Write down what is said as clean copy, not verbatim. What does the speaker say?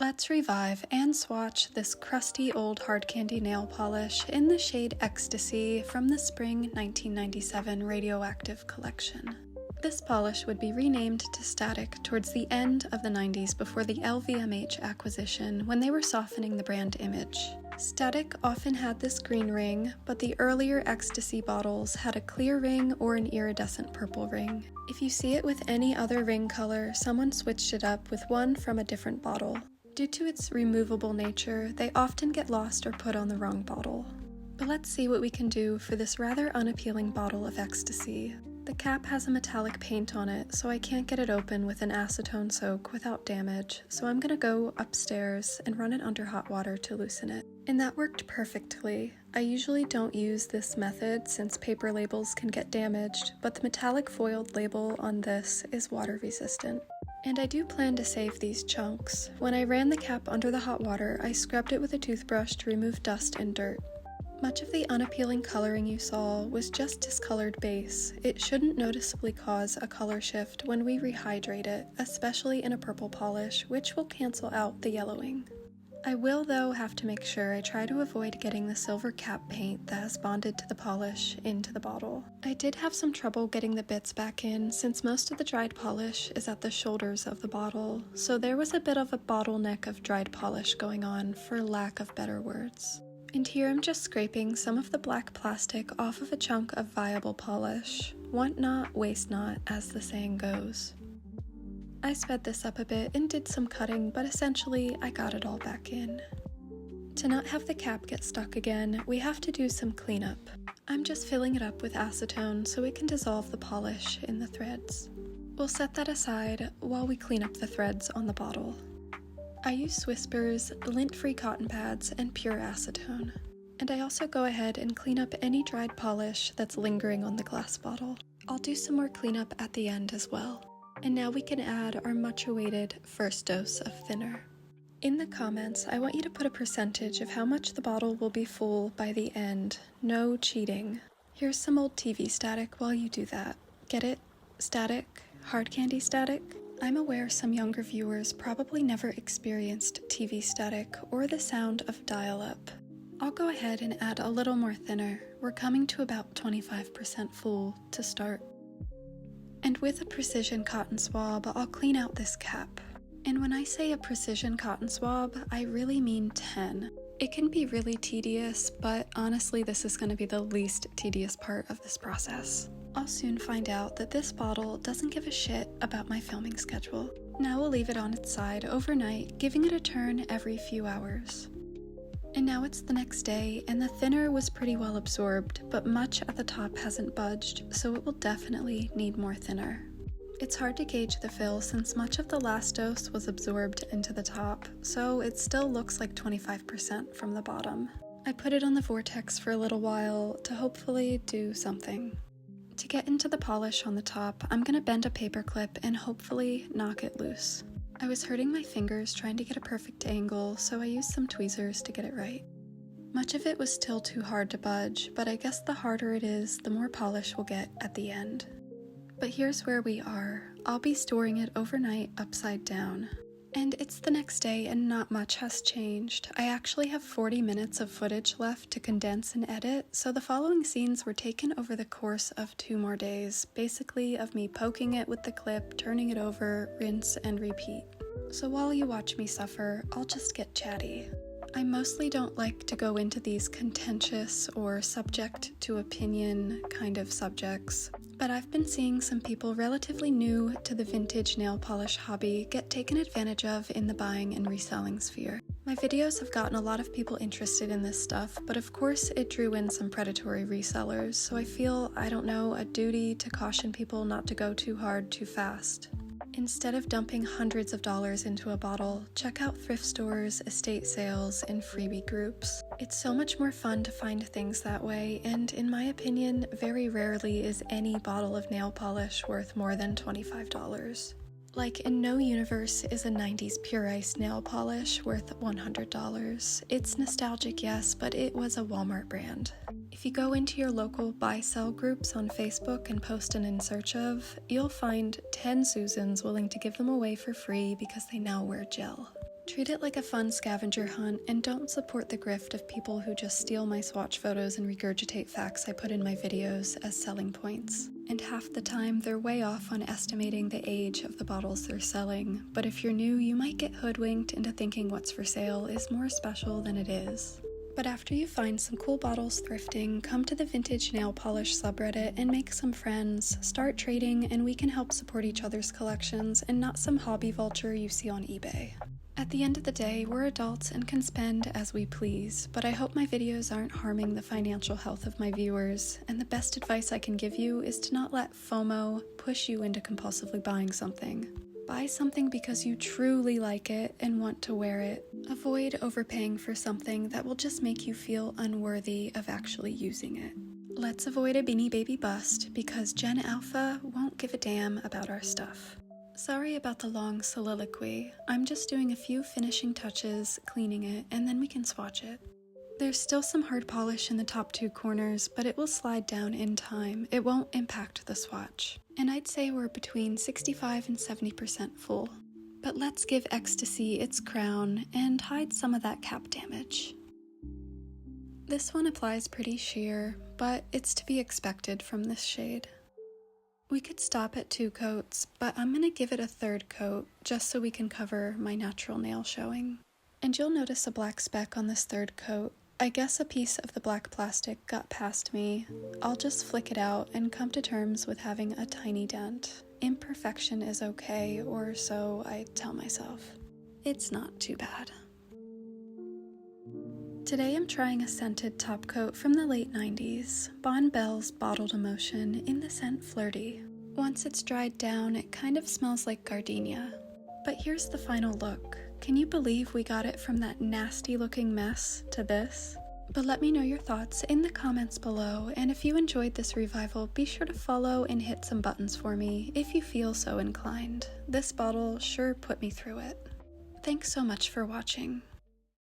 Let's revive and swatch this crusty old hard candy nail polish in the shade Exxtasy from the spring 1997 Radioactive collection. This polish would be renamed to Static towards the end of the 90s before the LVMH acquisition when they were softening the brand image. Static often had this green ring, but the earlier Exxtasy bottles had a clear ring or an iridescent purple ring. If you see it with any other ring color, someone switched it up with one from a different bottle. Due to its removable nature, they often get lost or put on the wrong bottle. But let's see what we can do for this rather unappealing bottle of Exxtasy. The cap has a metallic paint on it, so I can't get it open with an acetone soak without damage, so I'm gonna go upstairs and run it under hot water to loosen it. And that worked perfectly. I usually don't use this method since paper labels can get damaged, but the metallic foiled label on this is water resistant. And I do plan to save these chunks. When I ran the cap under the hot water, I scrubbed it with a toothbrush to remove dust and dirt. Much of the unappealing coloring you saw was just discolored base. It shouldn't noticeably cause a color shift when we rehydrate it, especially in a purple polish, which will cancel out the yellowing. I will though have to make sure I try to avoid getting the silver cap paint that has bonded to the polish into the bottle. I did have some trouble getting the bits back in since most of the dried polish is at the shoulders of the bottle, so there was a bit of a bottleneck of dried polish going on for lack of better words. And here I'm just scraping some of the black plastic off of a chunk of viable polish. Want not, waste not, as the saying goes. I sped this up a bit and did some cutting, but essentially I got it all back in. To not have the cap get stuck again, we have to do some cleanup. I'm just filling it up with acetone so it can dissolve the polish in the threads. We'll set that aside while we clean up the threads on the bottle. I use Whispers, lint-free cotton pads, and pure acetone. And I also go ahead and clean up any dried polish that's lingering on the glass bottle. I'll do some more cleanup at the end as well. And now we can add our much-awaited first dose of thinner. In the comments, I want you to put a percentage of how much the bottle will be full by the end. No cheating. Here's some old TV static while you do that. Get it? Static? Hard candy static? I'm aware some younger viewers probably never experienced TV static or the sound of dial-up. I'll go ahead and add a little more thinner. We're coming to about 25% full to start. And with a precision cotton swab, I'll clean out this cap. And when I say a precision cotton swab, I really mean 10. It can be really tedious, but honestly this is going to be the least tedious part of this process. I'll soon find out that this bottle doesn't give a shit about my filming schedule. Now we'll leave it on its side overnight, giving it a turn every few hours. And now it's the next day, and the thinner was pretty well absorbed, but much at the top hasn't budged, so it will definitely need more thinner. It's hard to gauge the fill since much of the last dose was absorbed into the top, so it still looks like 25% from the bottom. I put it on the vortex for a little while to hopefully do something. To get into the polish on the top, I'm going to bend a paper clip and hopefully knock it loose. I was hurting my fingers trying to get a perfect angle, so I used some tweezers to get it right. Much of it was still too hard to budge, but I guess the harder it is, the more polish we'll get at the end. But here's where we are. I'll be storing it overnight upside down. And it's the next day and not much has changed. I actually have 40 minutes of footage left to condense and edit, so the following scenes were taken over the course of 2 more days, basically of me poking it with the clip, turning it over, rinse, and repeat. So while you watch me suffer, I'll just get chatty. I mostly don't like to go into these contentious or subject to opinion kind of subjects, but I've been seeing some people relatively new to the vintage nail polish hobby get taken advantage of in the buying and reselling sphere. My videos have gotten a lot of people interested in this stuff, but of course it drew in some predatory resellers, so I feel, a duty to caution people not to go too hard too fast. Instead of dumping hundreds of dollars into a bottle, check out thrift stores, estate sales, and freebie groups. It's so much more fun to find things that way, and in my opinion, very rarely is any bottle of nail polish worth more than $25. Like, in no universe is a 90s Pure Ice nail polish worth $100. It's nostalgic, yes, but it was a Walmart brand. If you go into your local buy-sell groups on Facebook and post an in search of, you'll find 10 Susans willing to give them away for free because they now wear gel. Treat it like a fun scavenger hunt and don't support the grift of people who just steal my swatch photos and regurgitate facts I put in my videos as selling points. And half the time they're way off on estimating the age of the bottles they're selling, but if you're new, you might get hoodwinked into thinking what's for sale is more special than it is. But after you find some cool bottles thrifting, come to the vintage nail polish subreddit and make some friends, start trading, and we can help support each other's collections and not some hobby vulture you see on eBay. At the end of the day, we're adults and can spend as we please, but I hope my videos aren't harming the financial health of my viewers, and the best advice I can give you is to not let FOMO push you into compulsively buying something. Buy something because you truly like it and want to wear it. Avoid overpaying for something that will just make you feel unworthy of actually using it. Let's avoid a Beanie Baby bust because Gen Alpha won't give a damn about our stuff. Sorry about the long soliloquy. I'm just doing a few finishing touches, cleaning it, and then we can swatch it. There's still some hard polish in the top 2 corners, but it will slide down in time. It won't impact the swatch. And I'd say we're between 65 and 70% full. But let's give Exxtasy its crown and hide some of that cap damage. This one applies pretty sheer, but it's to be expected from this shade. We could stop at 2 coats, but I'm gonna give it a 3rd coat just so we can cover my natural nail showing. And you'll notice a black speck on this 3rd coat. I guess a piece of the black plastic got past me. I'll just flick it out and come to terms with having a tiny dent. Imperfection is okay, or so I tell myself. It's not too bad. Today I'm trying a scented top coat from the late 90s, Bon Bell's Bottled Emotion in the scent Flirty. Once it's dried down, it kind of smells like gardenia. But here's the final look. Can you believe we got it from that nasty looking mess to this? But let me know your thoughts in the comments below, and if you enjoyed this revival, be sure to follow and hit some buttons for me if you feel so inclined. This bottle sure put me through it. Thanks so much for watching.